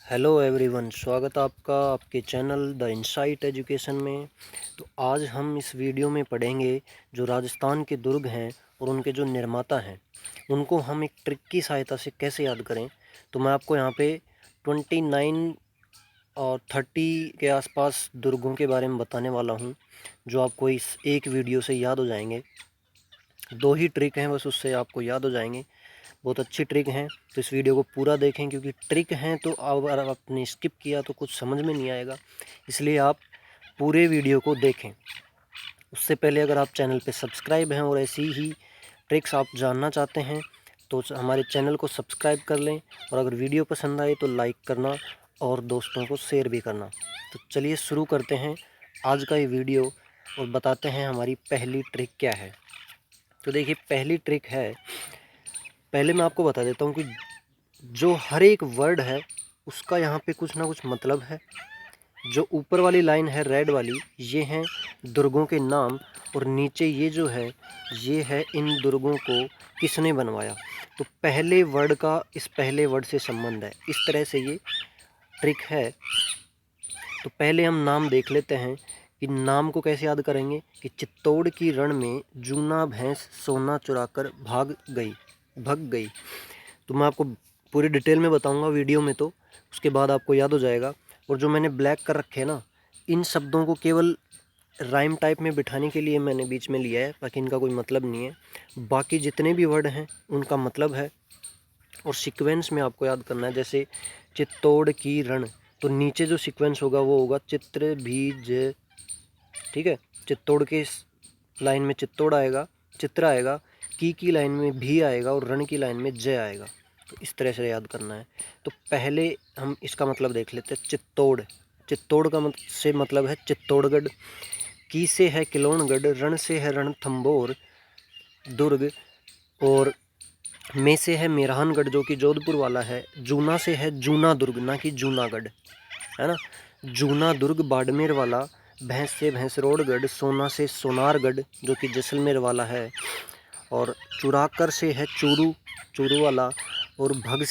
Hello everyone, स्वागत है आपका आपके चैनल द इनसाइट एजुकेशन में। तो आज हम इस वीडियो में पढ़ेंगे जो राजस्थान के दुर्ग हैं और उनके जो निर्माता हैं उनको हम एक ट्रिक की सहायता से कैसे याद करें। तो मैं आपको यहाँ पे 29 और 30 के आसपास दुर्गों के बारे में बताने वाला हूँ जो आपको इस एक वीडियो से याद हो जाएंगे। दो ही ट्रिक हैं बस, उससे आपको याद हो जाएंगे। बहुत अच्छी ट्रिक हैं, तो इस वीडियो को पूरा देखें क्योंकि ट्रिक हैं तो अगर आपने स्किप किया तो कुछ समझ में नहीं आएगा, इसलिए आप पूरे वीडियो को देखें। उससे पहले अगर आप चैनल पे सब्सक्राइब हैं और ऐसी ही ट्रिक्स आप जानना चाहते हैं तो हमारे चैनल को सब्सक्राइब कर लें, और अगर वीडियो पसंद आए तो लाइक करना और दोस्तों को शेयर भी करना। तो चलिए शुरू करते हैं आज का ये वीडियो और बताते हैं हमारी पहली ट्रिक क्या है। तो देखिए, पहली ट्रिक है, पहले मैं आपको बता देता हूँ कि जो हर एक वर्ड है उसका यहाँ पे कुछ ना कुछ मतलब है। जो ऊपर वाली लाइन है रेड वाली, ये हैं दुर्गों के नाम, और नीचे ये जो है ये है इन दुर्गों को किसने बनवाया। तो पहले वर्ड का इस पहले वर्ड से संबंध है, इस तरह से ये ट्रिक है। तो पहले हम नाम देख लेते हैं कि नाम को कैसे याद करेंगे। कि चित्तौड़ की रण में जूना भैंस सोना चुराकर भग गई। तो मैं आपको पूरी डिटेल में बताऊंगा वीडियो में, तो उसके बाद आपको याद हो जाएगा। और जो मैंने ब्लैक कर रखे हैं ना, इन शब्दों को केवल राइम टाइप में बिठाने के लिए मैंने बीच में लिया है, बाकी इनका कोई मतलब नहीं है। बाकी जितने भी वर्ड हैं उनका मतलब है और सीक्वेंस में आपको याद करना है। जैसे चित्तौड़ की रण, तो नीचे जो सीक्वेंस होगा वो होगा चित्र बीज, ठीक है। चित्तौड़ के लाइन में चित्तौड़ आएगा, चित्र आएगा, की लाइन में भी आएगा और रण की लाइन में जय आएगा। तो इस तरह से याद करना है। तो पहले हम इसका मतलब देख लेते हैं। चित्तौड़, चित्तौड़ का से मतलब है चित्तौड़गढ़। की से है किलोणगढ़, रण से है रणथंभौर दुर्ग, और में से है मेरहानगढ़ जो कि जोधपुर वाला है। जूना से है जूना दुर्ग, ना कि जूनागढ़, है ना। जूना दुर्ग बाड़मेर वाला। भैंस से भैंसरोड़गढ़, सोना से सोनारगढ़ जो कि जैसलमेर वाला है, और चुराकर से है चूरू, चूरू वाला, और भग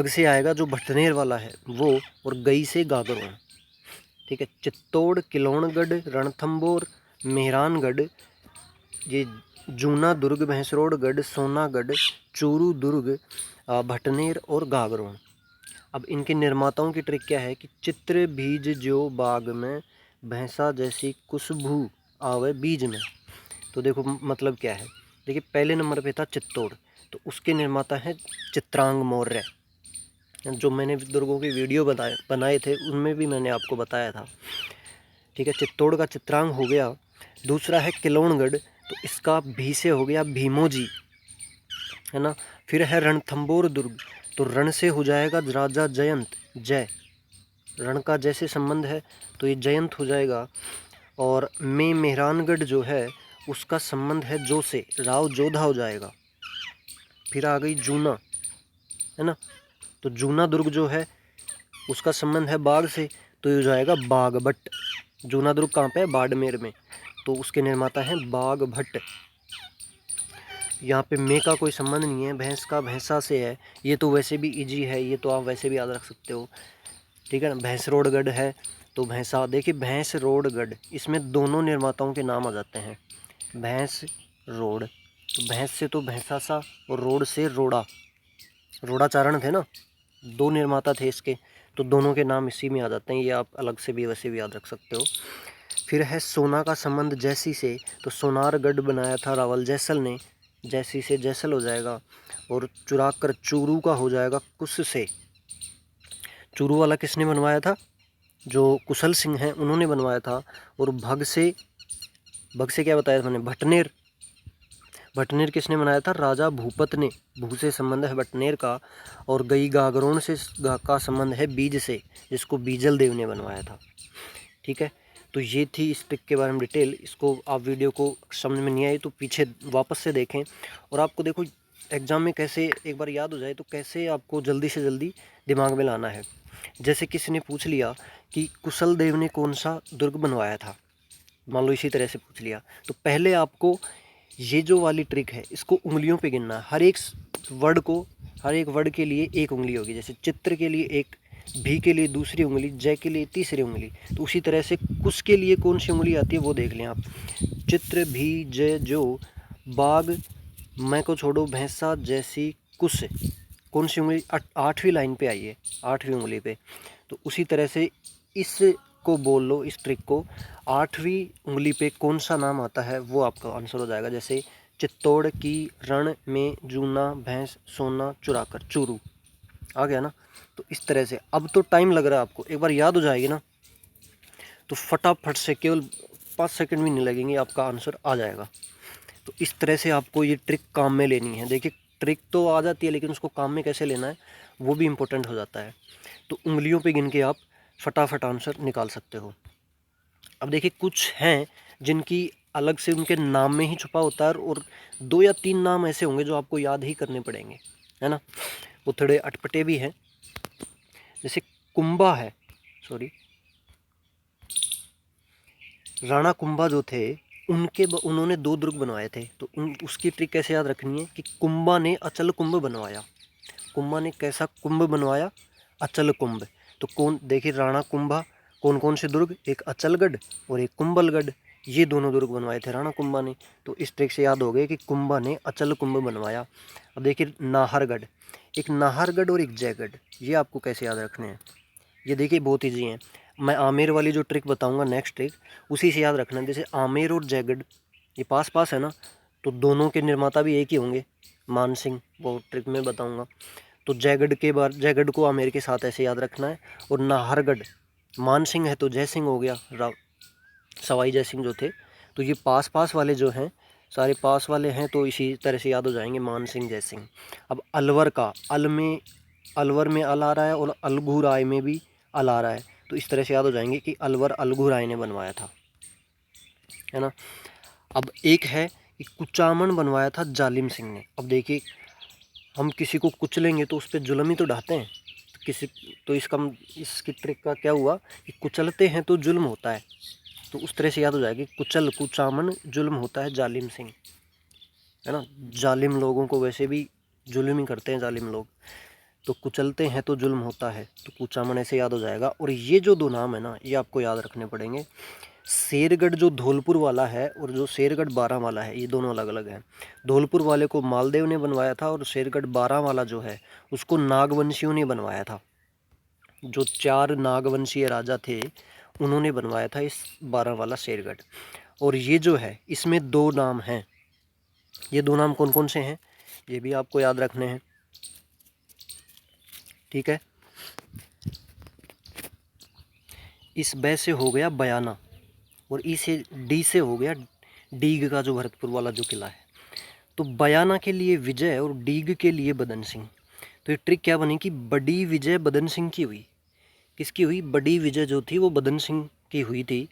से आएगा जो भटनेर वाला है वो, और गई से गागरों, ठीक है। चित्तौड़, किलोणगढ़, रणथंभौर, मेहरानगढ़, ये जूना दुर्ग, भैंसरोड़गढ़, सोनागढ़, चूरू दुर्ग, भटनेर और गागरों। अब इनके निर्माताओं की ट्रिक क्या है कि चित्र बीज जो बाग में, भैंसा जैसी खुशबू आवे बीज में। तो देखो मतलब क्या है। देखिए, पहले नंबर पे था चित्तौड़, तो उसके निर्माता हैं चित्रांग मौर्य। जो मैंने दुर्गों की वीडियो बनाए थे उनमें भी मैंने आपको बताया था, ठीक है। चित्तौड़ का चित्रांग हो गया। दूसरा है किलोणगढ़, तो इसका भी से हो गया भीमोजी, है ना। फिर है रणथंभौर दुर्ग, तो रण से हो जाएगा राजा जयंत, जय, रण का जैसे संबंध है तो ये जयंत हो जाएगा। और में मेहरानगढ़ जो है उसका संबंध है जो से, राव जोधा हो जाएगा। फिर आ गई जूना, है ना, तो जूना दुर्ग जो है उसका संबंध है बाघ से, तो ये हो जाएगा बाघ भट्ट। जूना दुर्ग कहाँ पे है? बाड़मेर में, तो उसके निर्माता हैं बाघ भट्ट। यहाँ पे में का कोई संबंध नहीं है, भैंस का भैंसा से है, ये तो वैसे भी इजी है, ये तो आप वैसे भी याद रख सकते हो, ठीक है ना। भैंसरोड़गढ़ है तो भैंसा, देखिए भैंसरोड़गढ़, इसमें दोनों निर्माताओं के नाम आ जाते हैं। भैंस रोड, तो भैंस से तो भैंसा सा, और रोड से रोड़ा, रोड़ाचारण थे ना, दो निर्माता थे इसके, तो दोनों के नाम इसी में आ जाते हैं। ये आप अलग से भी वैसे भी याद रख सकते हो। फिर है सोना का संबंध जैसी से, तो सोनारगढ़ बनाया था रावल जैसल ने, जैसी से जैसल हो जाएगा। और चुरा कर चूरू का हो जाएगा कुश से। चूरू वाला किसने बनवाया था? जो कुशल सिंह हैं उन्होंने बनवाया था। और भग से क्या बताया था मैंने? भटनेर, भटनेर किसने बनाया था? राजा भूपत ने, भू से संबंध है भटनेर का। और गई गागरोन से का संबंध है बीज से, जिसको बीजल देव ने बनवाया था, ठीक है। तो ये थी इस ट्रिक के बारे में डिटेल। इसको आप वीडियो को समझ में नहीं आई तो पीछे वापस से देखें, और आपको देखो एग्ज़ाम में कैसे एक बार याद हो जाए तो कैसे आपको जल्दी से जल्दी दिमाग में लाना है। जैसे किसी ने पूछ लिया कि कुशल देव ने कौन सा दुर्ग बनवाया था, मान लो इसी तरह से पूछ लिया, तो पहले आपको ये जो वाली ट्रिक है इसको उंगलियों पे गिनना है। हर एक वर्ड को, हर एक वर्ड के लिए एक उंगली होगी। जैसे चित्र के लिए एक, भी के लिए दूसरी उंगली, जय के लिए तीसरी उंगली। तो उसी तरह से कुश के लिए कौन सी उंगली आती है वो देख लें आप। चित्र, भी, जय, जो, बाग, मैं को छोड़ो, भैंसा, जैसी, कुश, कौन सी उंगली? 8वीं लाइन पे आई है, 8वीं उंगली पे। तो उसी तरह से इसको बोल लो, इस ट्रिक को, 8वीं उंगली पे कौन सा नाम आता है वो आपका आंसर हो जाएगा। जैसे चित्तौड़ की रण में जूना, भैंस, सोना चुराकर, चूरू। आ गया ना? तो इस तरह से अब तो टाइम लग रहा है आपको, एक बार याद हो जाएगी ना तो फटाफट से, केवल 5 सेकंड भी नहीं लगेंगे, आपका आंसर आ जाएगा। तो इस तरह से आपको ये ट्रिक काम में लेनी है। देखिए ट्रिक तो आ जाती है, लेकिन उसको काम में कैसे लेना है वो भी इम्पोर्टेंट हो जाता है। तो उंगलियों पे गिन के आप फटाफट आंसर निकाल सकते हो। अब देखिए कुछ हैं जिनकी अलग से उनके नाम में ही छुपा होता है, और 2 या 3 नाम ऐसे होंगे जो आपको याद ही करने पड़ेंगे, है ना? वो थोड़े अटपटे भी हैं। जैसे कुंभा है, सॉरी, राणा कुंभा जो थे, उन्होंने 2 दुर्ग बनवाए थे। तो उसकी ट्रिक कैसे याद रखनी है कि कुंभा ने अचल कुंभ बनवाया। कुंभा ने कैसा कुंभ बनवाया? अचल कुंभ। तो कौन, देखिए राणा कुंभा, कौन कौन से दुर्ग? एक अचलगढ़ और एक कुंभलगढ़, ये दोनों दुर्ग बनवाए थे राणा कुंभा ने। तो इस ट्रिक से याद हो गए कि कुंभा ने अचल कुंभ बनवाया। अब देखिए नाहरगढ़, एक नाहरगढ़ और एक जयगढ़, ये आपको कैसे याद रखने हैं? ये देखिए बहुत ईजी है। मैं आमेर वाली जो ट्रिक बताऊंगा, नेक्स्ट ट्रिक, उसी से याद रखना है। जैसे आमेर और जयगढ़ ये पास पास है ना, तो दोनों के निर्माता भी एक ही होंगे, मान सिंह, वो ट्रिक में बताऊंगा। तो जयगढ़ के बार, जयगढ़ को आमेर के साथ ऐसे याद रखना है। और नाहरगढ़, मान सिंह है तो जय सिंह हो गया, सवाई जय सिंह जो थे। तो ये पास पास वाले जो हैं, सारे पास वाले हैं, तो इसी तरह से याद हो जाएंगे, मान सिंह, जय सिंह। अब अलवर का, अलवर में अल आ रहा है, और अलगू राय में भी अल आ रहा है। तो इस तरह से याद हो जाएंगे कि अलवर अलगू राय ने बनवाया था, है ना? अब एक है कि कुचामन बनवाया था जालिम सिंह ने। अब देखिए हम किसी को कुचलेंगे तो उस पर जुल्म ही तो ढाते हैं, तो तो इसकी ट्रिक का क्या हुआ कि कुचलते हैं तो जुल्म होता है। तो उस तरह से याद हो जाएगी, कुचामन जुल्म होता है जालिम सिंह, है ना? जालिम लोगों को वैसे भी जुल्म ही करते हैं जालिम लोग। तो कुचलते हैं तो जुल्म होता है, तो कुचामन ऐसे याद हो जाएगा। और ये जो 2 नाम है ना, ये आपको याद रखने पड़ेंगे। शेरगढ़ जो धौलपुर वाला है, और जो शेरगढ़ बारां वाला है, ये दोनों अलग अलग हैं। धौलपुर वाले को मालदेव ने बनवाया था, और शेरगढ़ बारां वाला जो है उसको नागवंशियों ने बनवाया था। जो 4 नागवंशीय राजा थे उन्होंने बनवाया था इस बारां वाला शेरगढ़। और ये जो है इसमें 2 नाम हैं। ये 2 नाम कौन कौन से हैं ये भी आपको याद रखने हैं, ठीक है? इस बै से हो गया बयाना, और ई से, डी से हो गया डीग का जो भरतपुर वाला जो किला है। तो बयाना के लिए विजय और डीग के लिए बदन सिंह। तो ये ट्रिक क्या बनी कि बड़ी विजय बदन सिंह की हुई। किसकी हुई? बड़ी विजय जो थी वो बदन सिंह की हुई थी।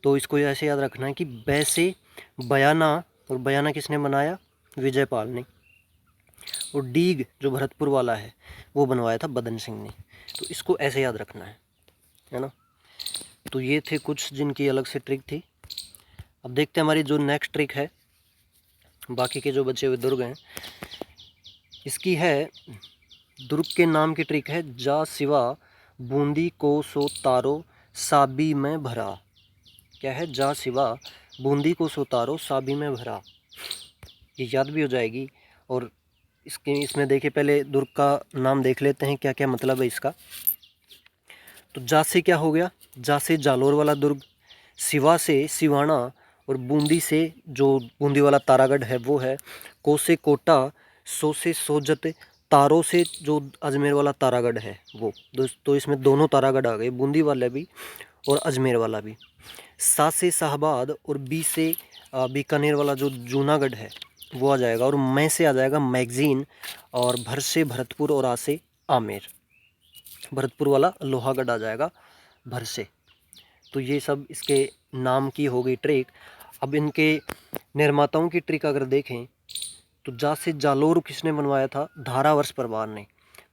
तो इसको ऐसे याद रखना है कि बै से बयाना, और बयाना किसने बनाया? विजयपाल ने। और डीग जो भरतपुर वाला है वो बनवाया था बदन सिंह ने। तो इसको ऐसे याद रखना है ना? तो ये थे कुछ जिनकी अलग से ट्रिक थी। अब देखते हैं हमारी जो नेक्स्ट ट्रिक है, बाकी के जो बचे हुए दुर्ग हैं, इसकी है, दुर्ग के नाम की ट्रिक है, जा सिवा बूंदी को सो तारो साबी में भरा। क्या है? जा सिवा बूंदी को सो तारो साबी में भरा। ये याद भी हो जाएगी। और इसमें देखिए, पहले दुर्ग का नाम देख लेते हैं क्या क्या मतलब है इसका। तो जा से क्या हो गया? जा से जालोर वाला दुर्ग, सिवा से सिवाना, और बूंदी से जो बूंदी वाला तारागढ़ है वो है, को से कोटा, सो से सोजत, तारों से जो अजमेर वाला तारागढ़ है वो। तो इसमें दोनों तारागढ़ आ गए, बूंदी वाला भी और अजमेर वाला भी। सा से शाहबाद, और बी से बीकानेर वाला जो जूनागढ़ है वो आ जाएगा। और मैं से आ जाएगा मैगज़ीन, और भर से भरतपुर, और आ से आमेर। भरतपुर वाला लोहागढ़ आ जाएगा भर से। तो ये सब इसके नाम की हो गई ट्रिक। अब इनके निर्माताओं की ट्रिक अगर देखें तो जा से जालोर किसने बनवाया था? धारावर्ष परमार ने।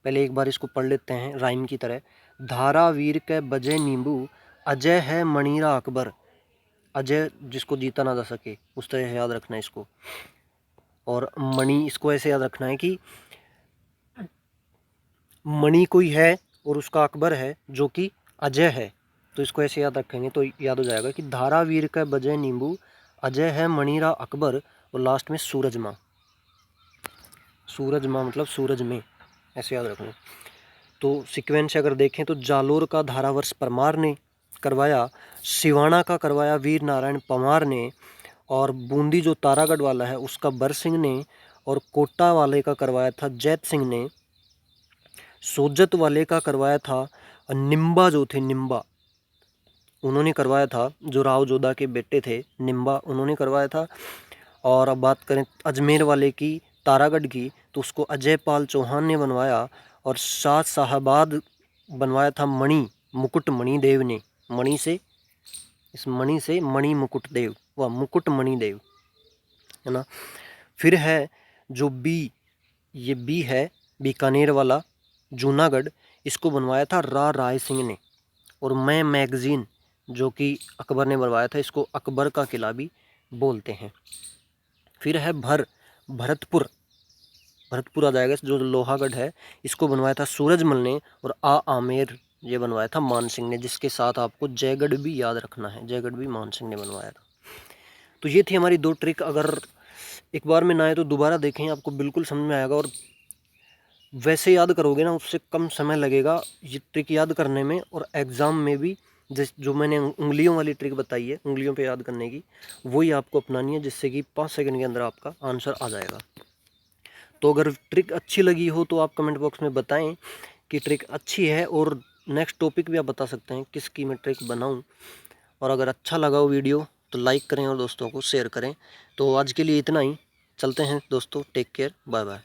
पहले एक बार इसको पढ़ लेते हैं राइम की तरह। धारा वीर के बजे नींबू, अजय है मणिरा अकबर। अजय जिसको जीता ना जा सके, उस तरह याद रखना है इसको। और मणि, इसको ऐसे याद रखना है कि मणि कोई है और उसका अकबर है जो कि अजय है, तो इसको ऐसे याद रखेंगे तो याद हो जाएगा कि धारा वीर का बजय नींबू, अजय है मणिरा अकबर, और लास्ट में सूरज माँ। सूरज माँ मतलब सूरज में, ऐसे याद रखना। तो सीक्वेंस से अगर देखें तो जालोर का धारावर्ष परमार ने करवाया, सिवाना का करवाया वीर नारायण पंवार ने, और बूंदी जो तारागढ़ वाला है उसका बर सिंह ने, और कोटा वाले का करवाया था जैत सिंह ने, सोजत वाले का करवाया था निम्बा जो थे निम्बा, उन्होंने करवाया था, जो राव जोधा के बेटे थे निम्बा, उन्होंने करवाया था। और अब बात करें अजमेर वाले की, तारागढ़ की, तो उसको अजय पाल चौहान ने बनवाया, और शाह साहबाद बनवाया था मणि मुकुट मणिदेव ने, मणि से, इस मणि से मणि मुकुट देव व मुकुट मणिदेव, है ना। फिर है जो बी, ये बी है बीकानेर वाला जूनागढ़, इसको बनवाया था राय सिंह ने। और मैं मैगज़ीन जो कि अकबर ने बनवाया था, इसको अकबर का किला भी बोलते हैं। फिर है भरतपुर, भरतपुर आ जाएगा, जो लोहागढ़ है, इसको बनवाया था सूरजमल ने, और आमेर ये बनवाया था मान सिंह ने, जिसके साथ आपको जयगढ़ भी याद रखना है, जयगढ़ भी मान सिंह ने बनवाया था। तो ये थी हमारी 2 ट्रिक, अगर एक बार में ना आए तो दोबारा देखें, आपको बिल्कुल समझ में आएगा, और वैसे याद करोगे ना उससे कम समय लगेगा ये ट्रिक याद करने में, और एग्ज़ाम में भी जो मैंने उंगलियों वाली ट्रिक बताई है उंगलियों पे याद करने की, वही आपको अपनानी है, जिससे कि 5 सेकंड के अंदर आपका आंसर आ जाएगा। तो अगर ट्रिक अच्छी लगी हो तो आप कमेंट बॉक्स में बताएं कि ट्रिक अच्छी है, और नेक्स्ट टॉपिक भी आप बता सकते हैं किसकी मैं ट्रिक बनाऊं। और अगर अच्छा लगा हो वीडियो तो लाइक करें और दोस्तों को शेयर करें। तो आज के लिए इतना ही, चलते हैं दोस्तों, टेक केयर, बाय बाय।